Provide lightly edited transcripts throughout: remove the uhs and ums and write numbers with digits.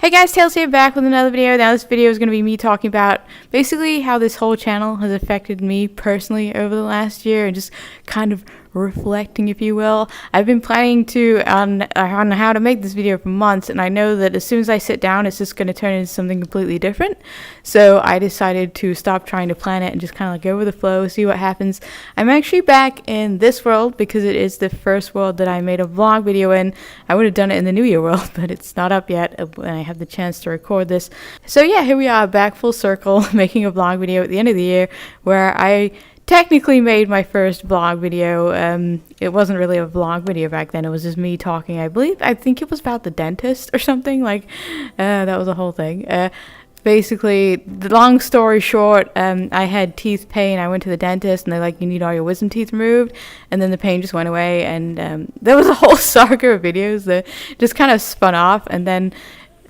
Hey guys, Tails here, back with another video. Now this video is going to be me talking about basically how this whole channel has affected me personally over the last year and just kind of reflecting, if you will. I've been planning to on how to make this video for months, and I know that as soon as I sit down it's just going to turn into something completely different. So I decided to stop trying to plan it and just kind of like go with the flow, see what happens. I'm actually back in this world because it is the first world that I made a vlog video in. I would have done it in the New Year world, but it's not up yet and I have the chance to record this. So yeah, here we are back full circle making a vlog video at the end of the year where I technically made my first vlog video. It wasn't really a vlog video back then. It was just me talking. I think it was about the dentist or something. Like that was a whole thing. Basically, the long story short, I had teeth pain. I went to the dentist and they're like, you need all your wisdom teeth removed. And then the pain just went away. And there was a whole saga of videos that just kind of spun off. And then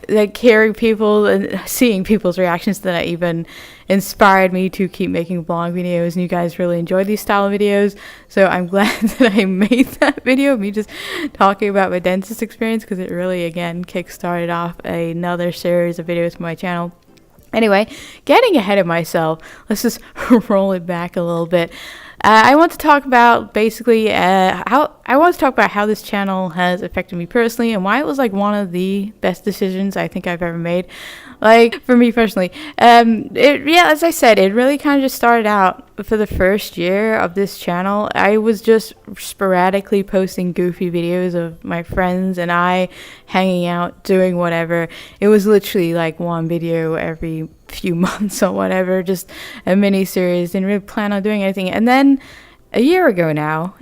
like hearing people and seeing people's reactions to that even inspired me to keep making vlog videos, and you guys really enjoy these style of videos, so I'm glad that I made that video of me just talking about my dentist experience, because it really again kick-started off another series of videos for my channel. Anyway, getting ahead of myself, let's just roll it back a little bit. I want to talk about basically how this channel has affected me personally and why it was like one of the best decisions I think I've ever made. Like for me personally, as I said, it really kind of just started out for the first year of this channel. I was just sporadically posting goofy videos of my friends and I hanging out, doing whatever. It was literally like one video every few months or whatever, just a mini series. Didn't really plan on doing anything. And then a year ago now,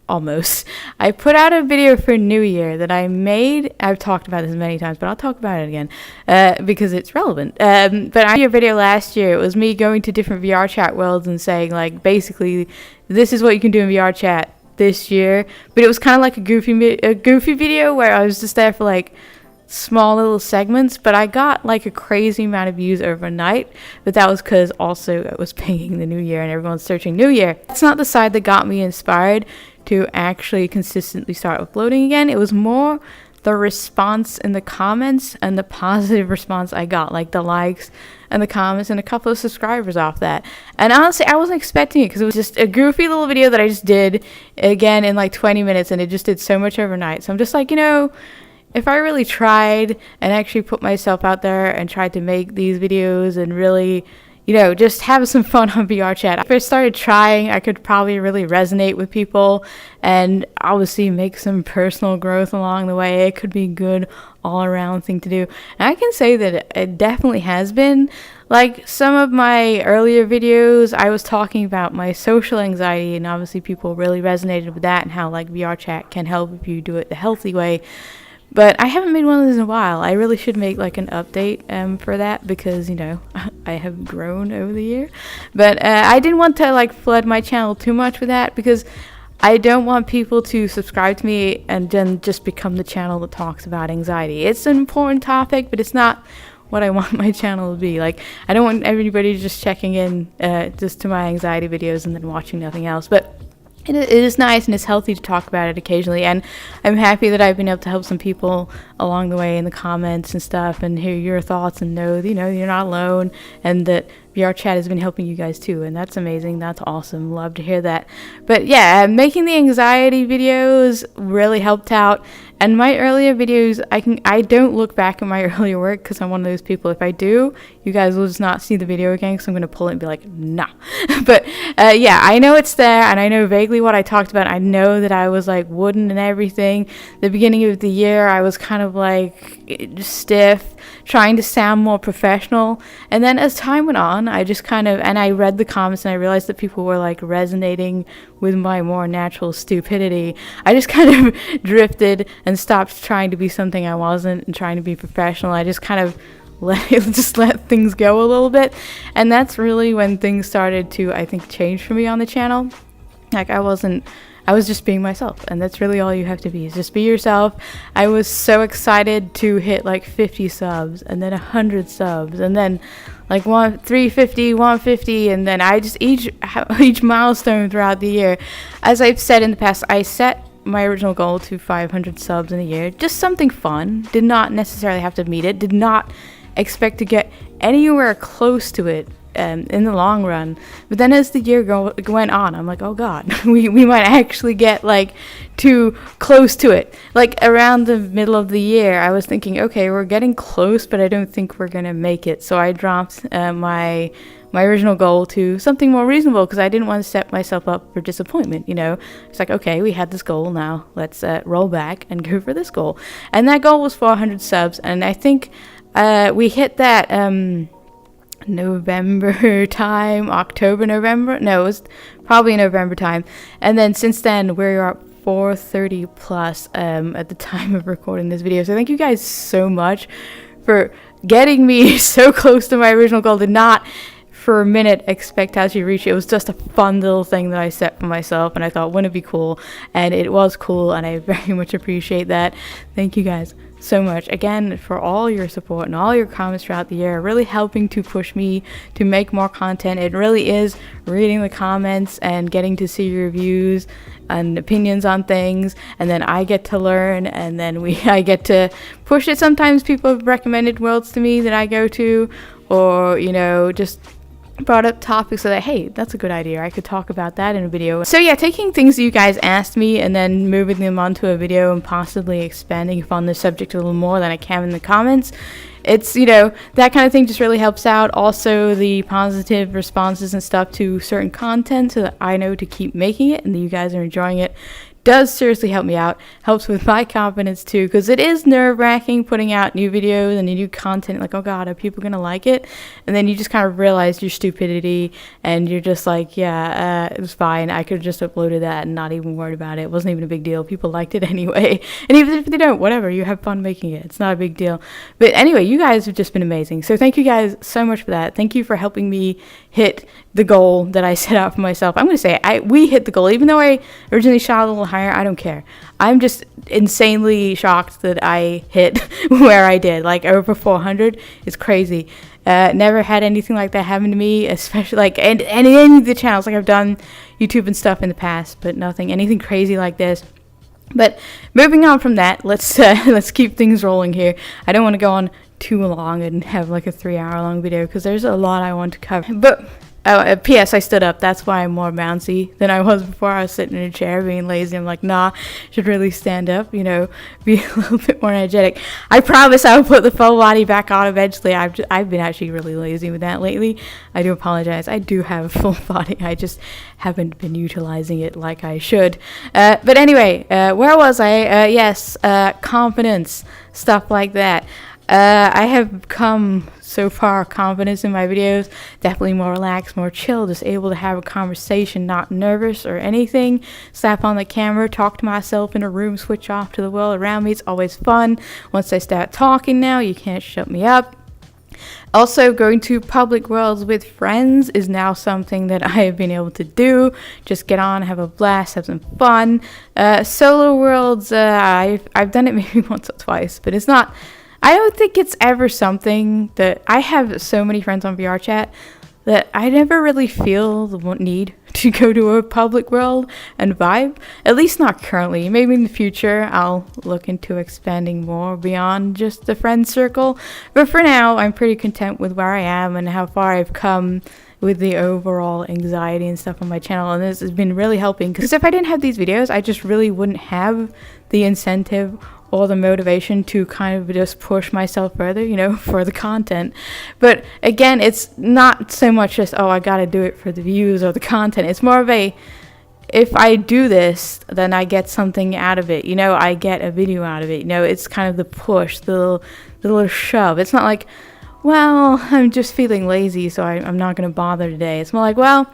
almost, I put out a video for New Year that I made. I've talked about this many times, but I'll talk about it again because it's relevant. But I made a video last year. It was me going to different VRChat worlds and saying like, basically, this is what you can do in VRChat this year. But it was kind of like a goofy video where I was just there for like small little segments, but I got like a crazy amount of views overnight. But that was because also it was pinging the New Year and everyone's searching New Year. It's not the side that got me inspired to actually consistently start uploading again. It was more the response in the comments and the positive response I got, like the likes and the comments and a couple of subscribers off that. And honestly, I wasn't expecting it because it was just a goofy little video that I just did again in like 20 minutes and it just did so much overnight. So I'm just like, you know, if I really tried and actually put myself out there and tried to make these videos and really, you know, just have some fun on VRChat. If I started trying, I could probably really resonate with people and obviously make some personal growth along the way. It could be a good all-around thing to do. And I can say that it definitely has been. Like some of my earlier videos, I was talking about my social anxiety, and obviously people really resonated with that and how like VRChat can help if you do it the healthy way. But I haven't made one of those in a while. I really should make like an update for that because, you know, I have grown over the year. But I didn't want to like flood my channel too much with that because I don't want people to subscribe to me and then just become the channel that talks about anxiety. It's an important topic, but it's not what I want my channel to be. Like, I don't want everybody just checking in just to my anxiety videos and then watching nothing else. But it is nice and it's healthy to talk about it occasionally, and I'm happy that I've been able to help some people along the way in the comments and stuff and hear your thoughts and know that, you know, you're not alone and that VRChat has been helping you guys too, and that's amazing. That's awesome. Love to hear that. But yeah, making the anxiety videos really helped out. And my earlier videos, I don't look back at my earlier work because I'm one of those people. If I do, you guys will just not see the video again because I'm going to pull it and be like, nah. But yeah, I know it's there and I know vaguely what I talked about. I know that I was like wooden and everything. The beginning of the year, I was kind of like stiff, trying to sound more professional. And then as time went on, I just kind of, and I read the comments and I realized that people were like resonating with my more natural stupidity. I just kind of drifted and stopped trying to be something I wasn't and trying to be professional. I just kind of let things go a little bit. And that's really when things started to, I think, change for me on the channel. Like I was just being myself, and that's really all you have to be, is just be yourself. I was so excited to hit like 50 subs and then 100 subs and then like 350, 150, and then I just each milestone throughout the year. As I've said in the past, I set my original goal to 500 subs in a year. Just something fun. Did not necessarily have to meet it. Did not expect to get anywhere close to it in the long run. But then as the year went on, I'm like, oh god, we might actually get like too close to it. Like around the middle of the year, I was thinking, okay, we're getting close, but I don't think we're gonna make it. So I dropped my original goal to something more reasonable because I didn't want to set myself up for disappointment. You know, it's like, okay, we had this goal, now let's roll back and go for this goal. And that goal was 400 subs, and I think we hit that November time, November. No, it was probably November time. And then since then, we're at 430 plus at the time of recording this video. So thank you guys so much for getting me so close to my original goal. Did not for a minute expect to actually reach it. It was just a fun little thing that I set for myself, and I thought, wouldn't it be cool? And it was cool, and I very much appreciate that. Thank you guys so much again for all your support and all your comments throughout the year, really helping to push me to make more content. It really is reading the comments and getting to see your views and opinions on things, and then I get to learn, and then I get to push it. Sometimes people have recommended worlds to me that I go to, or you know, just brought up topics so that, hey, that's a good idea, I could talk about that in a video. So yeah, taking things that you guys asked me and then moving them onto a video and possibly expanding upon the subject a little more than I can in the comments, it's, you know, that kind of thing just really helps out. Also the positive responses and stuff to certain content so that I know to keep making it and that you guys are enjoying it does seriously help me out. Helps with my confidence too, because it is nerve-wracking putting out new videos and new content. Like, oh god, are people gonna like it? And then you just kind of realize your stupidity, and you're just like, yeah, it was fine, I could have just uploaded that and not even worried about it. It wasn't even a big deal, people liked it anyway. And even if they don't, whatever, you have fun making it, it's not a big deal. But anyway, you guys have just been amazing, so thank you guys so much for that. Thank you for helping me hit the goal that I set out for myself. I'm gonna say we hit the goal, even though I originally shot a little higher. I don't care. I'm just insanely shocked that I hit where I did, like over 400. It's crazy. Never had anything like that happen to me, especially like and any of the channels. Like I've done YouTube and stuff in the past, but anything crazy like this. But moving on from that, let's keep things rolling here. I don't want to go on too long and have like a 3-hour long video because there's a lot I want to cover. But P.S. I stood up. That's why I'm more bouncy than I was before. I was sitting in a chair being lazy. I'm like, nah, should really stand up, you know, be a little bit more energetic. I promise I will put the full body back on eventually. I've been actually really lazy with that lately. I do apologize. I do have a full body. I just haven't been utilizing it like I should. But anyway, where was I? Yes, confidence, stuff like that. I have come so far confidence in my videos, definitely more relaxed, more chill, just able to have a conversation, not nervous or anything. Slap on the camera, talk to myself in a room, switch off to the world around me. It's always fun. Once I start talking now, you can't shut me up. Also, going to public worlds with friends is now something that I have been able to do. Just get on, have a blast, have some fun. Solo worlds, I've done it maybe once or twice, but it's not, I don't think it's ever something that, I have so many friends on VRChat that I never really feel the need to go to a public world and vibe. At least not currently. Maybe in the future I'll look into expanding more beyond just the friend circle. But for now, I'm pretty content with where I am and how far I've come with the overall anxiety and stuff on my channel. And this has been really helping, because if I didn't have these videos, I just really wouldn't have the incentive or the motivation to kind of just push myself further, you know, for the content. But again, it's not so much just, oh, I gotta do it for the views or the content. It's more of a, if I do this, then I get something out of it, you know, I get a video out of it, you know. It's kind of the push, the little shove. It's not like, well, I'm just feeling lazy, so I'm not gonna bother today. It's more like, well,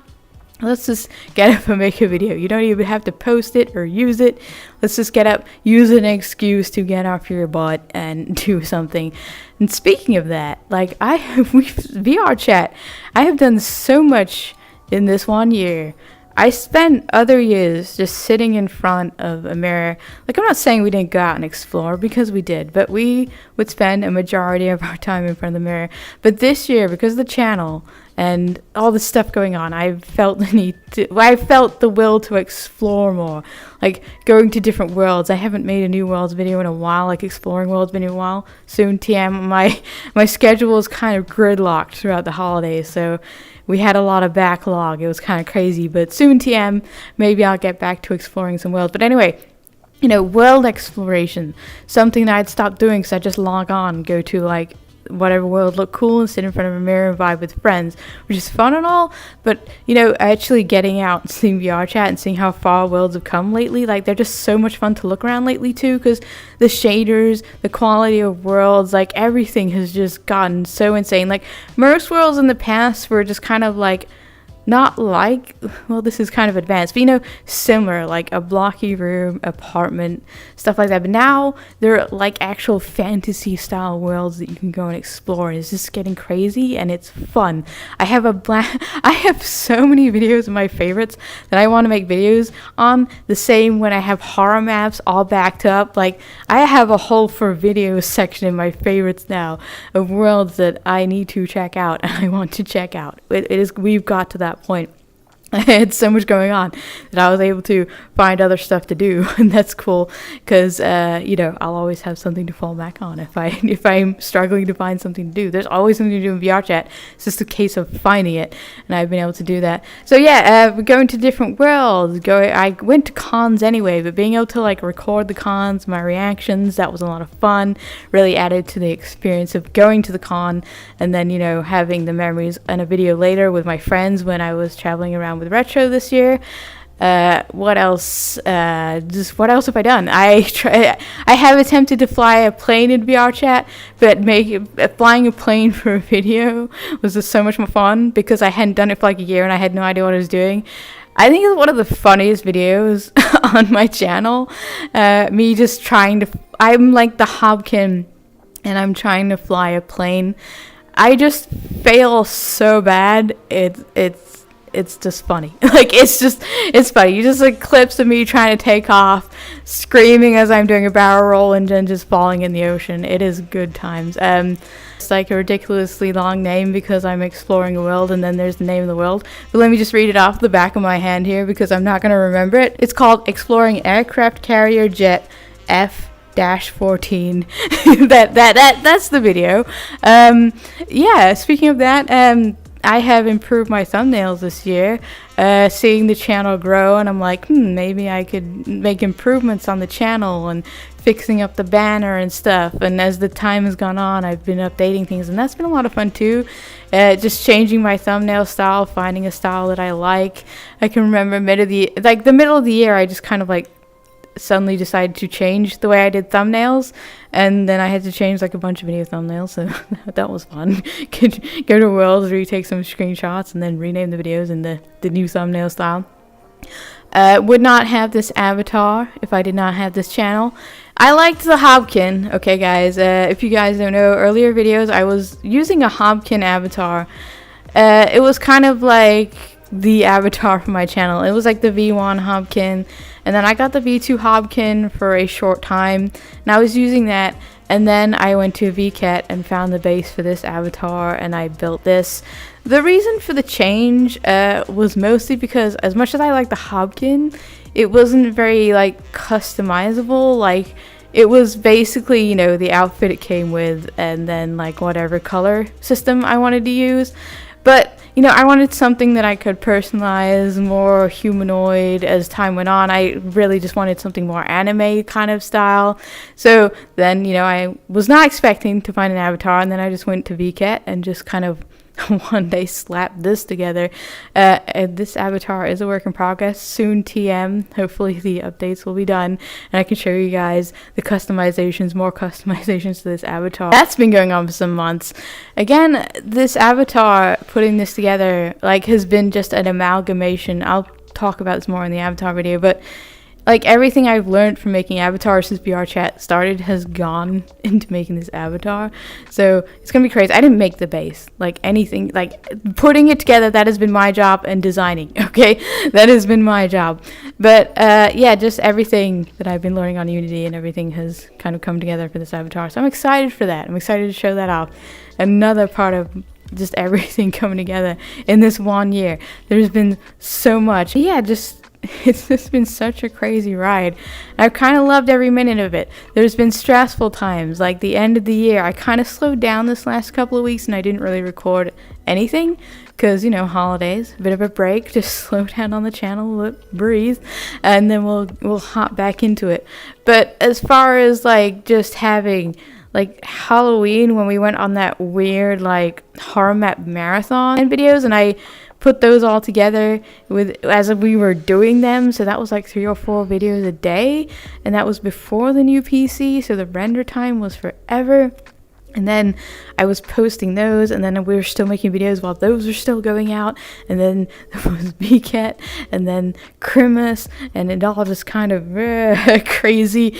let's just get up and make a video. You don't even have to post it or use it. Let's just get up, use an excuse to get off your butt and do something. And speaking of that, like VRChat, I have done so much in this 1 year. I spent other years just sitting in front of a mirror. Like, I'm not saying we didn't go out and explore, because we did, but we would spend a majority of our time in front of the mirror. But this year, because of the channel, and all this stuff going on. I felt the will to explore more, like going to different worlds. I haven't made a new worlds video in a while, like exploring worlds video in a while. Soon TM, my schedule is kind of gridlocked throughout the holidays, so we had a lot of backlog. It was kind of crazy, but soon TM, maybe I'll get back to exploring some worlds. But anyway, you know, world exploration, something that I'd stopped doing because I just log on, go to like whatever world looked cool and sit in front of a mirror and vibe with friends, which is fun and all, but you know, actually getting out and seeing VRChat and seeing how far worlds have come lately, like they're just so much fun to look around lately too, because the shaders, the quality of worlds, like everything has just gotten so insane. Like most worlds in the past were just kind of like, not like, well, this is kind of advanced, but you know, similar, like a blocky room, apartment, stuff like that. But now they're like actual fantasy style worlds that you can go and explore, and it's just getting crazy and it's fun. I have so many videos of my favorites that I want to make videos on. The same when I have horror maps all backed up. Like I have a whole for videos section in my favorites now of worlds that I need to check out and I want to check out. We've got to that point. I had so much going on that I was able to find other stuff to do, and that's cool because you know, I'll always have something to fall back on if I'm struggling to find something to do. There's always something to do in VRChat. It's just a case of finding it, and I've been able to do that. So yeah, we're going to different worlds. I went to cons anyway, but being able to like record the cons, my reactions, that was a lot of fun. Really added to the experience of going to the con, and then you know, having the memories and a video later with my friends when I was traveling around with Retro this year. What else? What else have I done? I have attempted to fly a plane in VRChat, but flying a plane for a video was just so much more fun because I hadn't done it for like a year and I had no idea what I was doing. I think it's one of the funniest videos on my channel. Me just trying to, I'm like the Hobkin and I'm trying to fly a plane. I just fail so bad. It's just funny. Like it's funny. You just like clips of me trying to take off, screaming as I'm doing a barrel roll and then just falling in the ocean. It is good times. It's like a ridiculously long name because I'm exploring a world and then there's the name of the world. But let me just read it off the back of my hand here because I'm not gonna remember it. It's called Exploring Aircraft Carrier Jet F-14. That's the video. Yeah, speaking of that, I have improved my thumbnails this year, seeing the channel grow, and I'm like, maybe I could make improvements on the channel and fixing up the banner and stuff. And as the time has gone on, I've been updating things, and that's been a lot of fun too. Just changing my thumbnail style, finding a style that I like. I can remember the middle of the year, I just kind of like suddenly decided to change the way I did thumbnails, and then I had to change like a bunch of video thumbnails, so that was fun. Could go to Worlds, retake some screenshots, and then rename the videos in the new thumbnail style. Would not have this avatar if I did not have this channel. I liked the Hobkin. Okay guys, if you guys don't know, earlier videos I was using a Hobkin avatar. It was kind of like the avatar for my channel. It was like the V1 Hobkin, and then I got the V2 Hobkin for a short time, and I was using that, and then I went to VRChat and found the base for this avatar, and I built this. The reason for the change was mostly because as much as I like the Hobkin, it wasn't very like customizable. Like it was basically, you know, the outfit it came with and then like whatever color system I wanted to use. But, you know, I wanted something that I could personalize, more humanoid as time went on. I really just wanted something more anime kind of style. So then, you know, I was not expecting to find an avatar, and then I just went to VRChat and just kind of one day slapped this together. And this avatar is a work in progress. Soon TM, hopefully the updates will be done and I can show you guys the customizations, more customizations to this avatar. That's been going on for some months. Again, this avatar, putting this together, like, has been just an amalgamation. I'll talk about this more in the avatar video, but like everything I've learned from making avatars since VRChat started has gone into making this avatar. So it's gonna be crazy. I didn't make the base, like anything, like putting it together, that has been my job, and designing, okay? That has been my job. But yeah, just everything that I've been learning on Unity and everything has kind of come together for this avatar. So I'm excited for that. I'm excited to show that off. Another part of just everything coming together in this one year. There's been so much. Yeah, it's just been such a crazy ride. I've kind of loved every minute of it. There's been stressful times, like the end of the year. I kind of slowed down this last couple of weeks and I didn't really record anything because, you know, holidays, a bit of a break, just slow down on the channel, breathe, and then we'll hop back into it. But as far as like just having like Halloween, when we went on that weird like horror map marathon videos, and I put those all together as we were doing them, so that was like 3 or 4 videos a day, and that was before the new PC, so the render time was forever. And then I was posting those, and then we were still making videos while those were still going out, and then there was VRChat, and then Christmas, and it all just kind of crazy.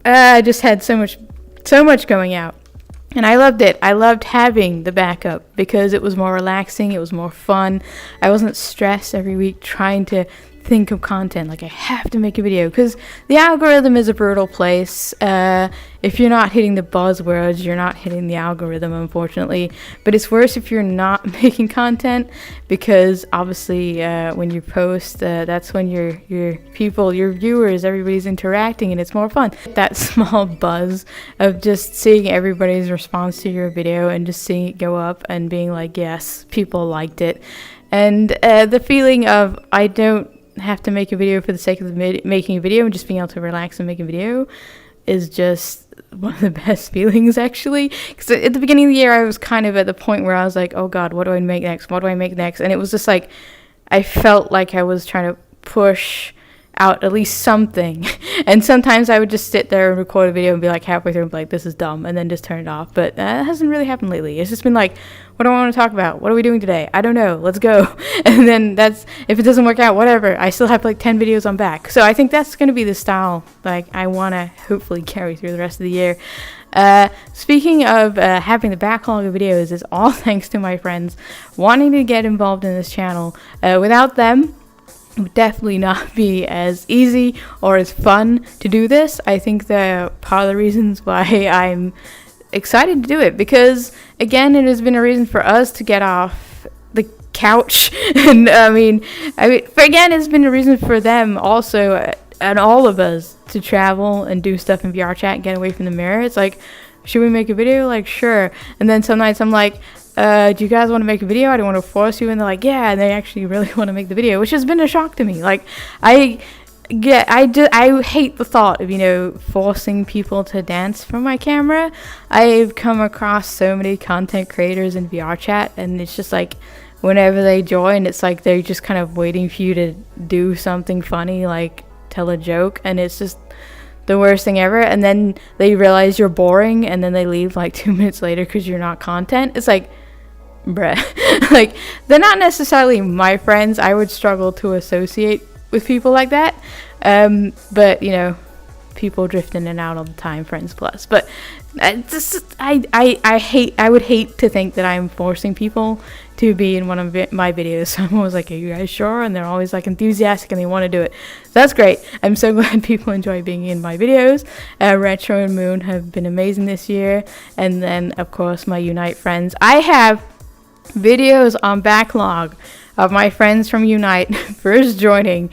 I just had so much going out. And I loved it. I loved having the backup because it was more relaxing. It was more fun. I wasn't stressed every week trying to think of content. Like, I have to make a video because the algorithm is a brutal place. If you're not hitting the buzzwords, you're not hitting the algorithm, unfortunately. But it's worse if you're not making content because obviously when you post, that's when your people, your viewers, everybody's interacting and it's more fun. That small buzz of just seeing everybody's response to your video and just seeing it go up and being like, yes, people liked it. And the feeling of I don't have to make a video for the sake of making a video and just being able to relax and make a video is just one of the best feelings, actually, because at the beginning of the year I was kind of at the point where I was like, oh god, what do I make next, and it was just like I felt like I was trying to push out at least something. And sometimes I would just sit there and record a video and be like halfway through and be like, this is dumb, and then just turn it off. But that hasn't really happened lately. It's just been like, what do I want to talk about? What are we doing today? I don't know. Let's go. And then if it doesn't work out, whatever. I still have like 10 videos on back. So I think that's going to be the style like I want to hopefully carry through the rest of the year. Speaking of having the backlog of videos, is all thanks to my friends wanting to get involved in this channel. Without them, it would definitely not be as easy or as fun to do this. I think they're part of the reasons why I'm excited to do it, because again, it has been a reason for us to get off the couch. And I mean again, it's been a reason for them also, and all of us, to travel and do stuff in VRChat, get away from the mirror. It's like, should we make a video? Like, sure. And then some nights I'm like, do you guys want to make a video? I don't want to force you. And they're like, yeah, and they actually really want to make the video, which has been a shock to me. Like, I hate the thought of, you know, forcing people to dance for my camera. I've come across so many content creators in VRChat, and it's just like, whenever they join, it's like they're just kind of waiting for you to do something funny, like tell a joke, and it's just the worst thing ever. And then they realize you're boring, and then they leave like 2 minutes later because you're not content. It's like, bruh. Like, they're not necessarily my friends. I would struggle to associate with people like that. But you know, people drift in and out all the time, friends plus. But I would hate to think that I'm forcing people to be in one of my videos. So I'm always like, are you guys sure? And they're always like enthusiastic and they want to do it. So that's great. I'm so glad people enjoy being in my videos. Retro and Moon have been amazing this year. And then of course my Unite friends. I have videos on backlog of my friends from Unite first joining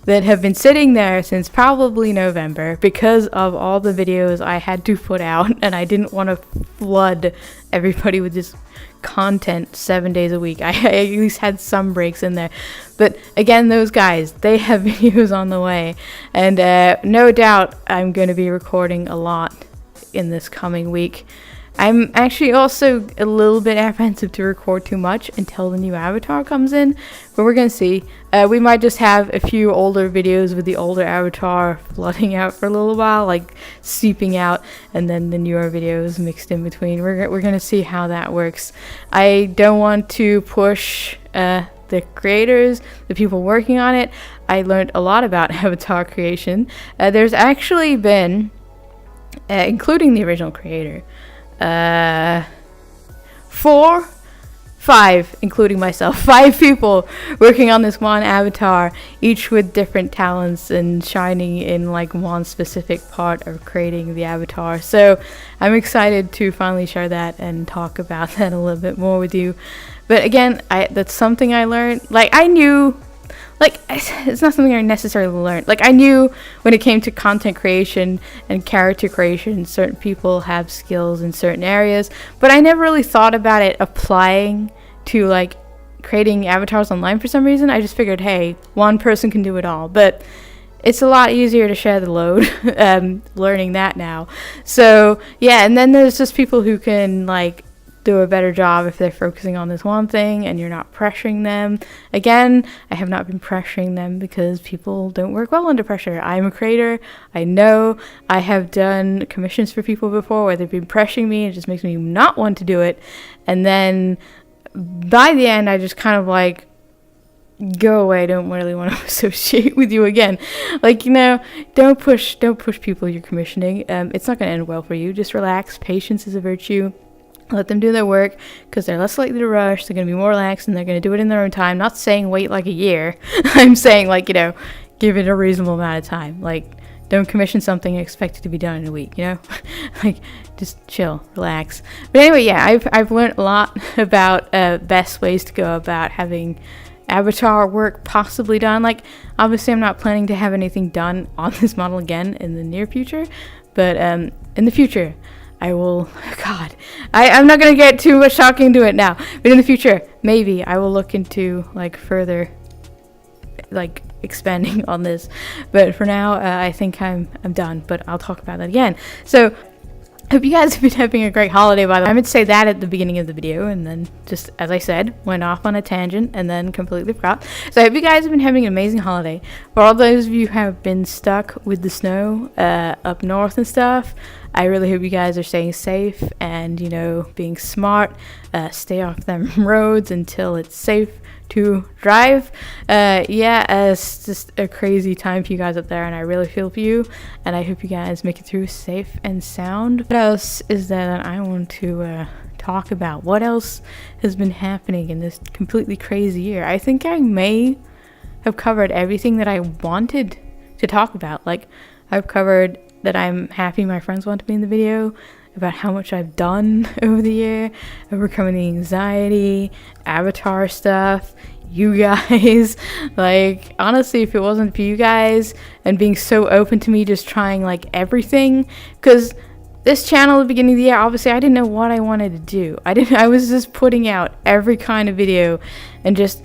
that have been sitting there since probably November because of all the videos I had to put out, and I didn't want to flood everybody with this content 7 days a week. I at least had some breaks in there. But again, those guys, they have videos on the way, and no doubt I'm going to be recording a lot in this coming week. I'm actually also a little bit apprehensive to record too much until the new avatar comes in, but we're gonna see. We might just have a few older videos with the older avatar flooding out for a little while, like seeping out, and then the newer videos mixed in between. We're gonna see how that works. I don't want to push the creators, the people working on it. I learned a lot about avatar creation. There's actually been, including the original creator, 5 5, including myself, 5 people working on this one avatar, each with different talents and shining in like one specific part of creating the avatar. So I'm excited to finally share that and talk about that a little bit more with you. But again, that's something I learned. Like, I knew, like, it's not something I necessarily learned. Like, I knew when it came to content creation and character creation, certain people have skills in certain areas, but I never really thought about it applying to like creating avatars online for some reason. I just figured, hey, one person can do it all. But it's a lot easier to share the load, learning that now. So yeah, and then there's just people who can like do a better job if they're focusing on this one thing and you're not pressuring them. Again, I have not been pressuring them because people don't work well under pressure. I'm a creator. I know I have done commissions for people before where they've been pressuring me. It just makes me not want to do it. And then by the end, I just kind of like, go away. I don't really want to associate with you again. Like, you know, don't push people you're commissioning. It's not going to end well for you. Just relax. Patience is a virtue. Let them do their work because they're less likely to rush. They're going to be more relaxed and they're going to do it in their own time. Not saying wait like a year. I'm saying, like, you know, give it a reasonable amount of time. Like, don't commission something and expect it to be done in a week, you know? Like, just chill, relax. But anyway, yeah, I've learned a lot about best ways to go about having avatar work possibly done. Like, obviously I'm not planning to have anything done on this model again in the near future, but in the future I will, God, I'm not going to get too much talking into it now, but in the future, maybe I will look into, like, further, like, expanding on this. But for now, I think I'm done, but I'll talk about that again. So, hope you guys have been having a great holiday, by the way. I meant to say that at the beginning of the video, and then just, as I said, went off on a tangent, and then completely forgot. So I hope you guys have been having an amazing holiday. For all those of you who have been stuck with the snow up north and stuff, I really hope you guys are staying safe and, you know, being smart. Stay off them roads until it's safe to drive. It's just a crazy time for you guys up there, and I really feel for you, and I hope you guys make it through safe and sound. What else is that I want to talk about? What else has been happening in this completely crazy year? I think I may have covered everything that I wanted to talk about. Like, I've covered that I'm happy my friends want to be in the video, about how much I've done over the year, overcoming the anxiety, avatar stuff, you guys. Like, honestly, if it wasn't for you guys and being so open to me just trying like everything, because this channel at the beginning of the year, obviously I didn't know what I wanted to do. I was just putting out every kind of video and just,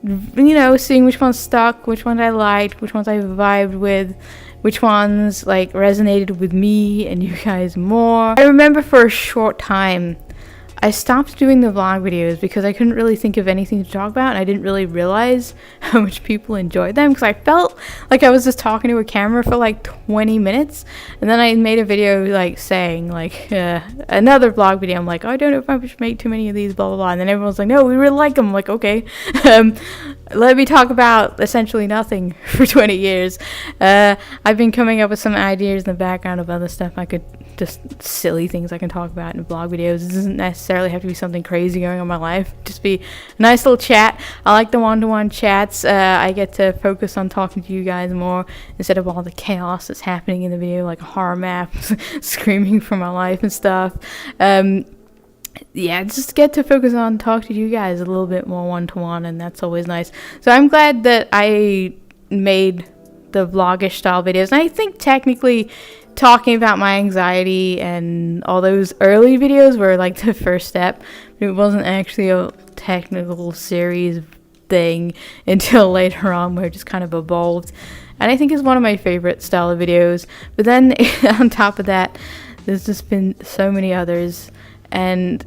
you know, seeing which ones stuck, which ones I liked, which ones I vibed with, which ones like resonated with me and you guys more. I remember for a short time I stopped doing the vlog videos because I couldn't really think of anything to talk about, and I didn't really realize how much people enjoyed them because I felt like I was just talking to a camera for like 20 minutes, and then I made a video like saying like another vlog video. I'm like, oh, I don't know if I should make too many of these, blah blah blah, and then everyone's like, no, we really like them. I'm like, okay. Let me talk about essentially nothing for 20 years. I've been coming up with some ideas in the background of other stuff I could, just silly things I can talk about in vlog videos. It doesn't necessarily have to be something crazy going on in my life. Just be a nice little chat. I like the one-to-one chats. I get to focus on talking to you guys more instead of all the chaos that's happening in the video, like a horror map, screaming for my life and stuff. Yeah, just get to focus on talk to you guys a little bit more one-to-one, and that's always nice. So I'm glad that I made the vlogish style videos, and I think technically talking about my anxiety and all those early videos were like the first step. It wasn't actually a technical series thing until later on where it just kind of evolved, and I think it's one of my favorite style of videos. But then on top of that, there's just been so many others, and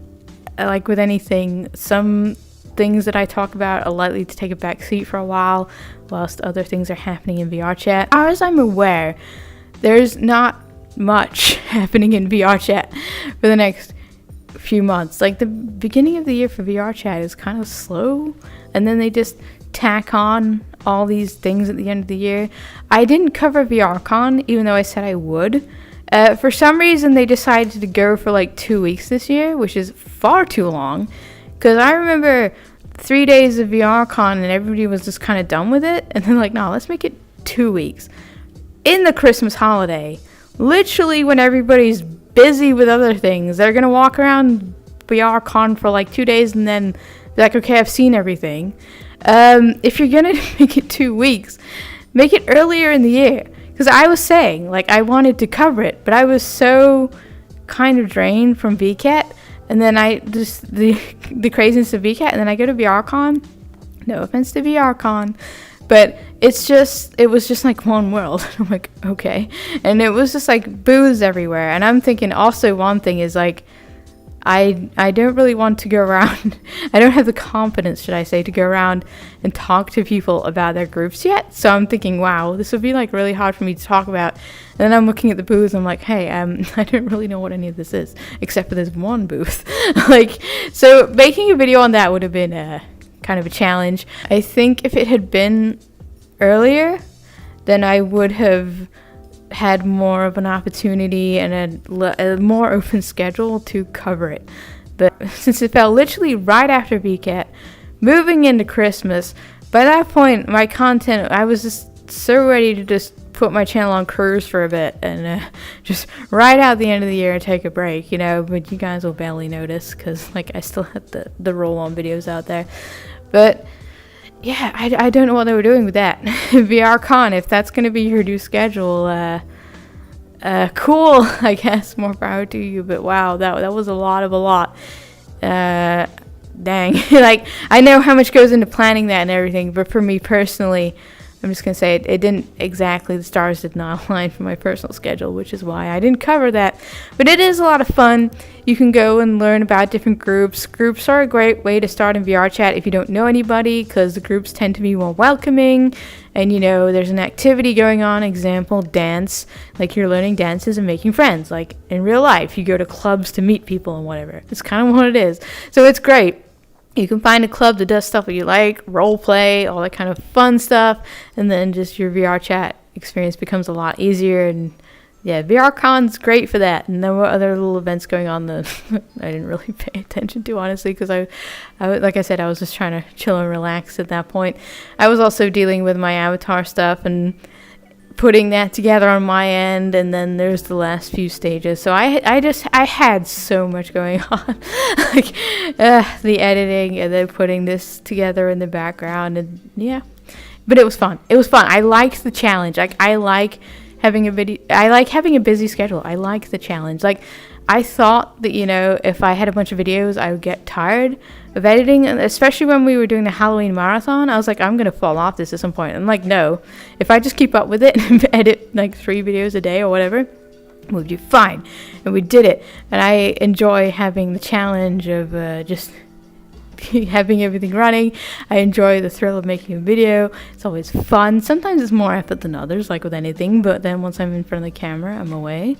like with anything, some things that I talk about are likely to take a back seat for a while whilst other things are happening in VRChat. As far as I'm aware, there's not much happening in VRChat for the next few months. Like, the beginning of the year for VRChat is kind of slow, and then they just tack on all these things at the end of the year. I didn't cover VRCon, even though I said I would. For some reason, they decided to go for like 2 weeks this year, which is far too long, Because I remember 3 days of VRCon and everybody was just kind of done with it. And then like, no, let's make it 2 weeks. In the Christmas holiday, literally when everybody's busy with other things, they're going to walk around VRCon for like 2 days and then be like, okay, I've seen everything. If you're going to make it 2 weeks, make it earlier in the year. Because I was saying, like, I wanted to cover it, but I was so kind of drained from VCAT. And then I just, the craziness of VCAT, and then I go to VRCon. No offense to VRCon, but it was just like one world. I'm like, okay. And it was just like booths everywhere. And I'm thinking also one thing is like, I don't really want to go around, I don't have the confidence, should I say, to go around and talk to people about their groups yet. So I'm thinking, wow, this would be like really hard for me to talk about. And then I'm looking at the booths, I'm like, hey, I don't really know what any of this is, except for this one booth. Like, so making a video on that would have been kind of a challenge. I think if it had been earlier, then I would have had more of an opportunity and a more open schedule to cover it. But since it fell literally right after VCAT, moving into Christmas, by that point my content, I was just so ready to just put my channel on cruise for a bit and just ride out the end of the year and take a break, you know. But you guys will barely notice because like I still had the roll-on videos out there. But yeah, I don't know what they were doing with that. VRCon, if that's going to be your new schedule, cool, I guess, more power to you. But wow, that was a lot. Dang. Like, I know how much goes into planning that and everything, but for me personally, I'm just going to say it didn't exactly, the stars did not align for my personal schedule, which is why I didn't cover that. But it is a lot of fun. You can go and learn about different groups. Groups are a great way to start in VRChat if you don't know anybody, because the groups tend to be more welcoming. And, you know, there's an activity going on, example, dance. Like, you're learning dances and making friends. Like, in real life, you go to clubs to meet people and whatever. It's kind of what it is. So it's great. You can find a club that does stuff that you like, role play, all that kind of fun stuff, and then just your VRChat experience becomes a lot easier. And yeah, VRCon's great for that. And there were other little events going on that I didn't really pay attention to, honestly, because I like I said, I was just trying to chill and relax at that point. I was also dealing with my avatar stuff and putting that together on my end, and then there's the last few stages. So I had so much going on, like the editing and then putting this together in the background, and yeah, but it was fun. I liked the challenge. Like, I like having a busy schedule. I like the challenge. Like, I thought that, you know, if I had a bunch of videos, I would get tired of editing, and especially when we were doing the Halloween marathon, I was like, I'm going to fall off this at some point. I'm like, no, if I just keep up with it and edit like 3 videos a day or whatever, we'll do fine. And we did it. And I enjoy having the challenge of just having everything running. I enjoy the thrill of making a video. It's always fun. Sometimes it's more effort than others, like with anything, but then once I'm in front of the camera, I'm away.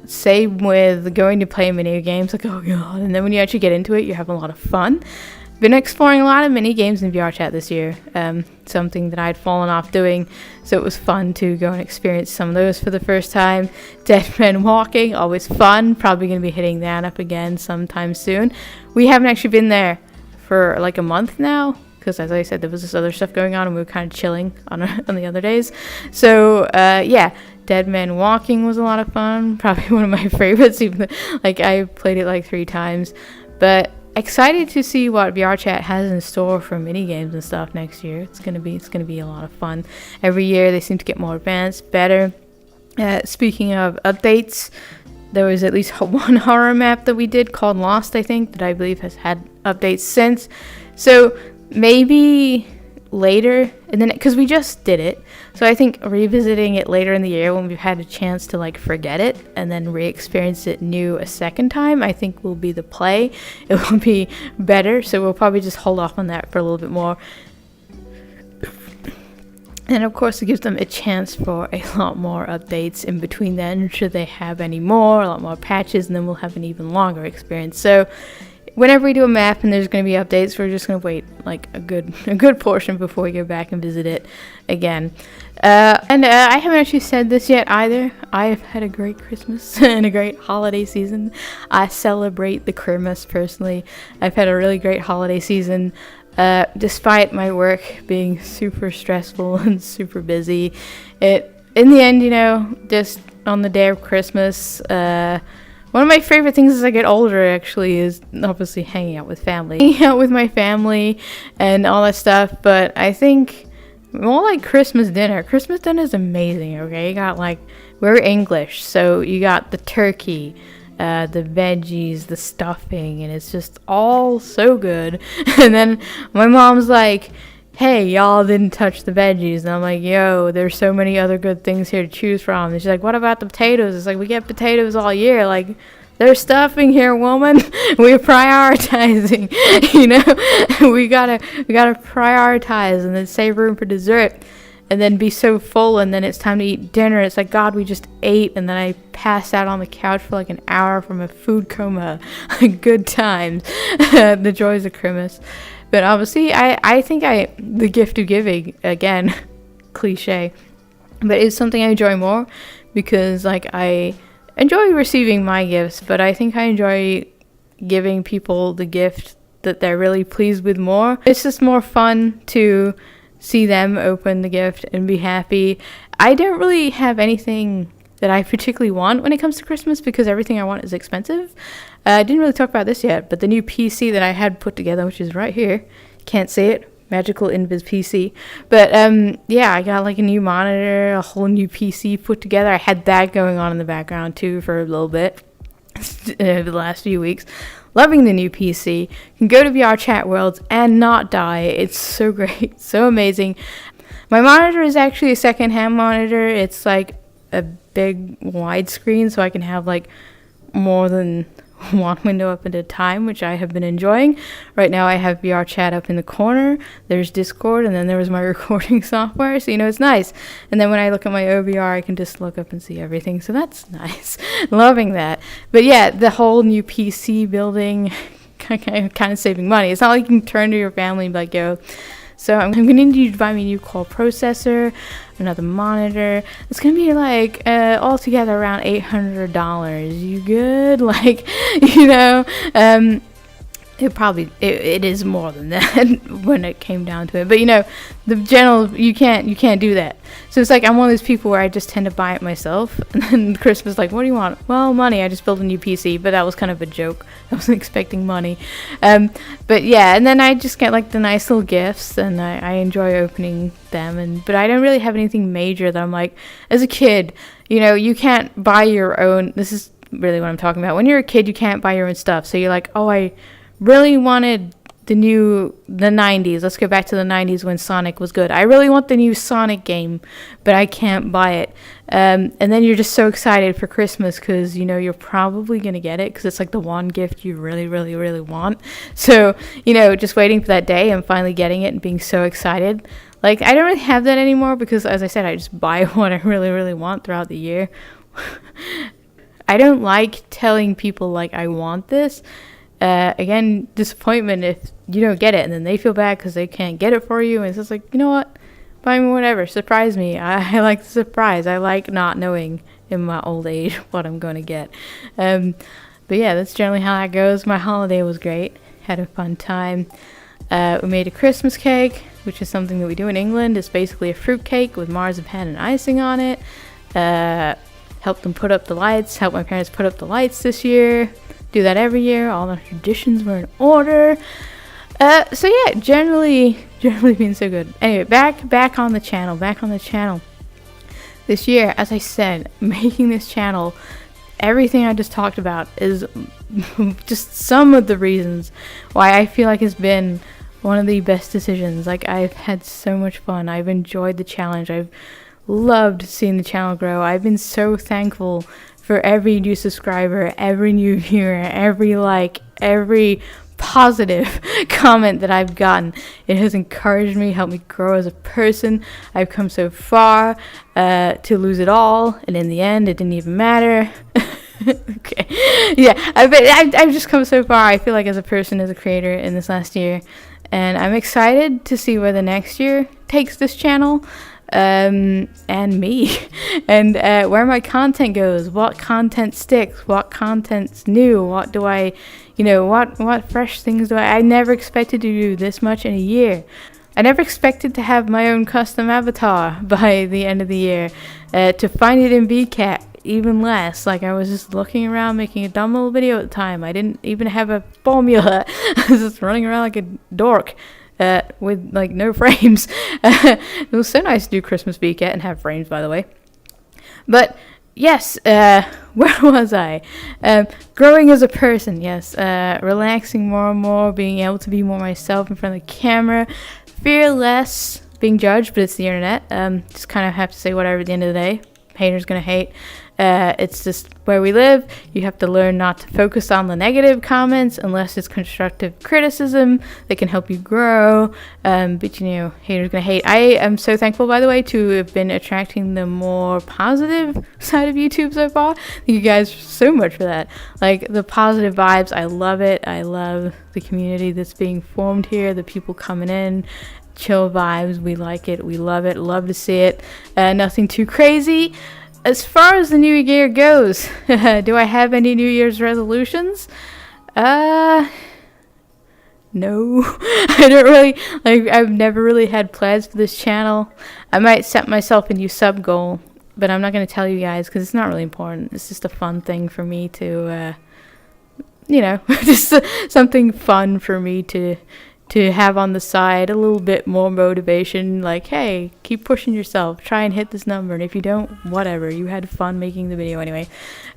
Same with going to play mini games, like, oh god, and then when you actually get into it, you have a lot of fun. Been exploring a lot of mini games in VRChat this year, something that I'd fallen off doing, so it was fun to go and experience some of those for the first time. Dead Men Walking, always fun, probably going to be hitting that up again sometime soon. We haven't actually been there for like a month now, because as I said, there was this other stuff going on and we were kind of chilling on the other days. So yeah, Dead Men Walking was a lot of fun, probably one of my favorites, even like I played it like 3 times. But excited to see what VRChat has in store for mini games and stuff next year. It's gonna be a lot of fun. Every year they seem to get more advanced, better. Speaking of updates, there was at least one horror map that we did called Lost, I think, that I believe has had updates since. So maybe later, and then because we just did it, so I think revisiting it later in the year when we've had a chance to like forget it and then re-experience it new a second time, I think will be the play. It will be better, so we'll probably just hold off on that for a little bit more. And of course it gives them a chance for a lot more updates in between then, should they have any more, a lot more patches, and then we'll have an even longer experience. So whenever we do a map and there's going to be updates, we're just going to wait like a good portion before we go back and visit it again. And I haven't actually said this yet either. I've had a great Christmas and a great holiday season. I celebrate the Christmas personally. I've had a really great holiday season. Despite my work being super stressful and super busy, in the end, just on the day of Christmas, one of my favorite things as I get older actually is obviously hanging out with family. Hanging out with my family and all that stuff, but I think more like Christmas dinner. Christmas dinner is amazing, okay? You got we're English, so you got the turkey, the veggies, the stuffing, and it's just all so good. And then my mom's like, hey, y'all didn't touch the veggies. And I'm like, yo, there's so many other good ththings here to choose from. And she's like, what about the potatoes? It's like, we get potatoes all year. Like, there's stuffing here, woman. We're prioritizing, we gotta prioritize and then save room for dessert. And then be so full, and then it's time to eat dinner. It's like, God, we just ate, and then I passed out on the couch for like an hour from a food coma. Good times. The joys of Christmas. But obviously, I think the gift of giving, again, cliche, but it's something I enjoy more because, I enjoy receiving my gifts, but I think I enjoy giving people the gift that they're really pleased with more. It's just more fun to see them open the gift and be happy. I don't really have anything that I particularly want when it comes to Christmas because everything I want is expensive. I didn't really talk about this yet, but the new PC that I had put together, which is right here, can't see it, Magical Invis PC. But I got a new monitor, a whole new PC put together. I had that going on in the background too for a little bit the last few weeks. Loving the new PC. Can go to VRChat Worlds and not die. It's so great, so amazing. My monitor is actually a second-hand monitor. It's like a big widescreen, so I can have more than one window up at a time, which I have been enjoying. Right now I have VRChat up in the corner. There's Discord, and then there was my recording software, so it's nice. And then when I look at my OBR, I can just look up and see everything, so that's nice. Loving that. But yeah, the whole new PC building, kind of saving money. It's not like you can turn to your family and be like, yo, so I'm going to need you to buy me a new core processor, another monitor. It's going to be altogether around $800. You good? It is more than that when it came down to it. But the general, you can't do that. So it's I'm one of those people where I just tend to buy it myself. And then Christmas, what do you want? Well, money. I just built a new PC, but that was kind of a joke. I wasn't expecting money. But yeah, and then I just get the nice little gifts, and I enjoy opening them. But I don't really have anything major that I'm as a kid, you can't buy your own. This is really what I'm talking about. When you're a kid, you can't buy your own stuff. So you're oh, I really wanted the 90s. Let's go back to the 90s when Sonic was good. I really want the new Sonic game, but I can't buy it. And then you're just so excited for Christmas because, you're probably going to get it because it's the one gift you really, really, really want. So, just waiting for that day and finally getting it and being so excited. I don't really have that anymore because, as I said, I just buy what I really, really want throughout the year. I don't like telling people, I want this. Again, disappointment if you don't get it, and then they feel bad because they can't get it for you, and it's just you know what, buy me whatever, surprise me. I like the surprise. I like not knowing in my old age what I'm going to get. But yeah, that's generally how that goes. My holiday was great, had a fun time. We made a Christmas cake, which is something that we do in England. It's basically a fruit cake with marzipan and icing on it. Helped them put up the lights, helped my parents put up the lights this year. Do that every year. All the traditions were in order. So yeah, generally being so good. Anyway, back on the channel. This year, as I said, making this channel, everything I just talked about is just some of the reasons why I feel it's been one of the best decisions. I've had so much fun. I've enjoyed the challenge. I've loved seeing the channel grow. I've been so thankful for every new subscriber, every new viewer, every positive comment that I've gotten. It has encouraged me, helped me grow as a person. I've come so far to lose it all, and in the end, it didn't even matter. Okay. Yeah, I've just come so far, I feel like, as a person, as a creator in this last year. And I'm excited to see where the next year takes this channel. And me. And where my content goes. What content sticks. What content's new. What do I, what fresh things do I never expected to do this much in a year. I never expected to have my own custom avatar by the end of the year. To find it in VRChat, even less. Like, I was just looking around making a dumb little video at the time. I didn't even have a formula. I was just running around like a dork with like no frames. It was so nice to do Christmas VRChat and have frames, by the way. But yes, where was I? Growing as a person, yes. Relaxing more and more, being able to be more myself in front of the camera. Fear less being judged, but it's the internet. Just kind of have to say whatever at the end of the day. Haters gonna hate. It's just where we live. You have to learn not to focus on the negative comments unless it's constructive criticism that can help you grow. But haters gonna hate. I am so thankful, by the way, to have been attracting the more positive side of YouTube so far. Thank you guys so much for that. Like, the positive vibes, I love it. I love the community that's being formed here, the people coming in. Chill vibes, we like it, we love it, love to see it. Nothing too crazy. As far as the new year goes, do I have any New Year's resolutions? No. I don't really, I've never really had plans for this channel. I might set myself a new sub goal, but I'm not going to tell you guys because it's not really important. It's just a fun thing for me to, just something fun for me to have on the side, a little bit more motivation, like, hey, keep pushing yourself, try and hit this number, and if you don't, whatever, you had fun making the video anyway.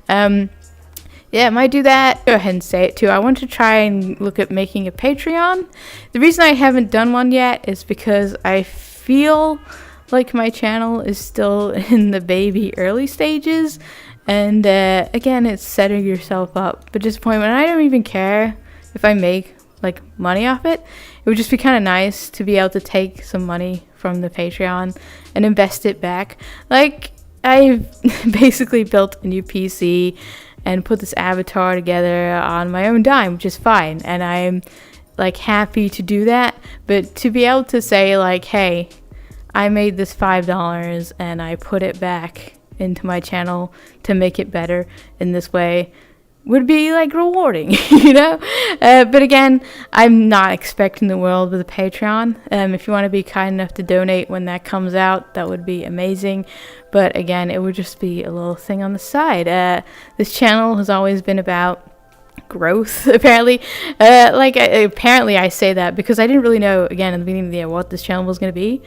Yeah, I might do that. Go ahead and say it too. I want to try and look at making a Patreon. The reason I haven't done one yet is because I feel like my channel is still in the baby early stages, and again, it's setting yourself up for disappointment. I don't even care if I make like money off it. It would just be kind of nice to be able to take some money from the Patreon and invest it back. Like, I've basically built a new PC and put this avatar together on my own dime, which is fine, and I'm like happy to do that. But to be able to say like, hey, I made this $5 and I put it back into my channel to make it better in this way would be like rewarding, but again, I'm not expecting the world with a Patreon. If you want to be kind enough to donate when that comes out, that would be amazing. But again, it would just be a little thing on the side. This channel has always been about growth, apparently. Apparently I say that because I didn't really know, again, in the beginning of the year, what this channel was going to be.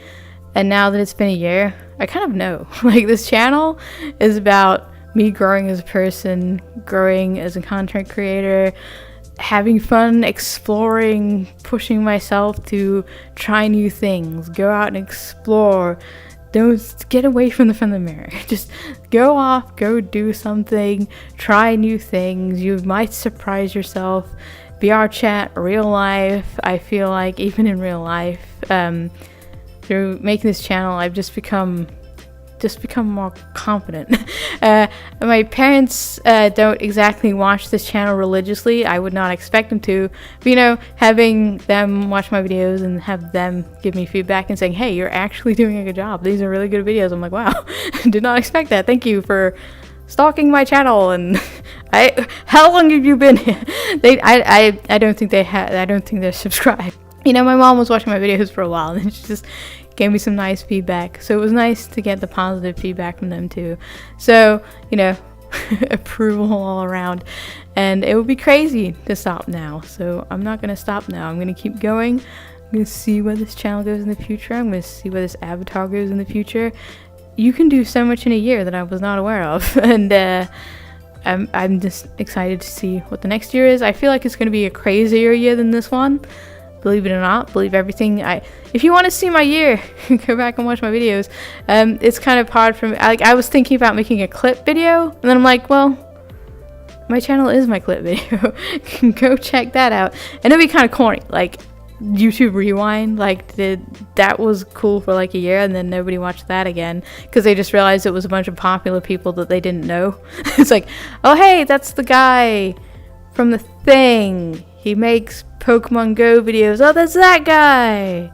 And now that it's been a year, I kind of know. Like, this channel is about me growing as a person, growing as a content creator, having fun, exploring, pushing myself to try new things, go out and explore. Don't get away from the front of the mirror. Just go off, go do something, try new things. You might surprise yourself. VRChat, real life. I feel like even in real life, through making this channel, I've just become more confident. My parents don't exactly watch this channel religiously. I would not expect them to, but having them watch my videos and have them give me feedback and saying, hey, you're actually doing a good job, these are really good videos, I'm like, wow, did not expect that, thank you for stalking my channel. And how long have you been here? I don't think they're subscribed. My mom was watching my videos for a while and she just gave me some nice feedback, so it was nice to get the positive feedback from them too. So approval all around, and it would be crazy to stop now, so I'm not gonna stop now. I'm gonna keep going. I'm gonna see where this channel goes in the future. I'm gonna see where this avatar goes in the future. You can do so much in a year that I was not aware of, and I'm just excited to see what the next year is. I feel like it's gonna be a crazier year than this one. Believe it or not, believe everything. If you want to see my year, go back and watch my videos. It's kind of hard for me. I was thinking about making a clip video, and then I'm like, well, my channel is my clip video. Go check that out. And it'll be kind of corny. Like, YouTube Rewind, like that was cool for like a year, and then nobody watched that again because they just realized it was a bunch of popular people that they didn't know. It's like, oh hey, that's the guy from The Thing. He makes Pokemon Go videos. Oh, that's that guy.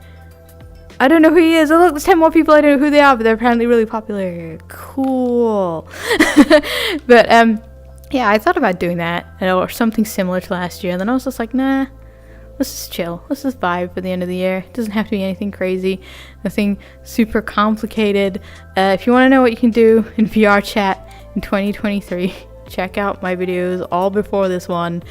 I don't know who he is. Oh look, there's 10 more people I don't know who they are, but they're apparently really popular. Cool. But yeah, I thought about doing that or something similar to last year, and then I was just like, nah, let's just chill. Let's just vibe for the end of the year. It doesn't have to be anything crazy, nothing super complicated. If you want to know what you can do in VR chat in 2023, check out my videos all before this one.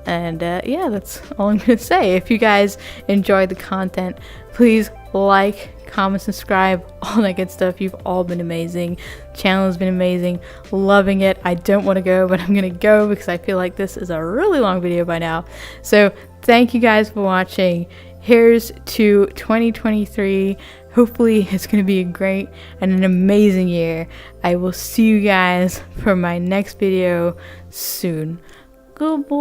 And yeah, that's all I'm gonna say. If you guys enjoyed the content, please like, comment, subscribe, all that good stuff. You've all been amazing. The channel has been amazing. Loving it. I don't want to go, but I'm gonna go because I feel like this is a really long video by now. So thank you guys for watching. Here's to 2023. Hopefully it's going to be a great and an amazing year. I will see you guys for my next video soon. Good boy.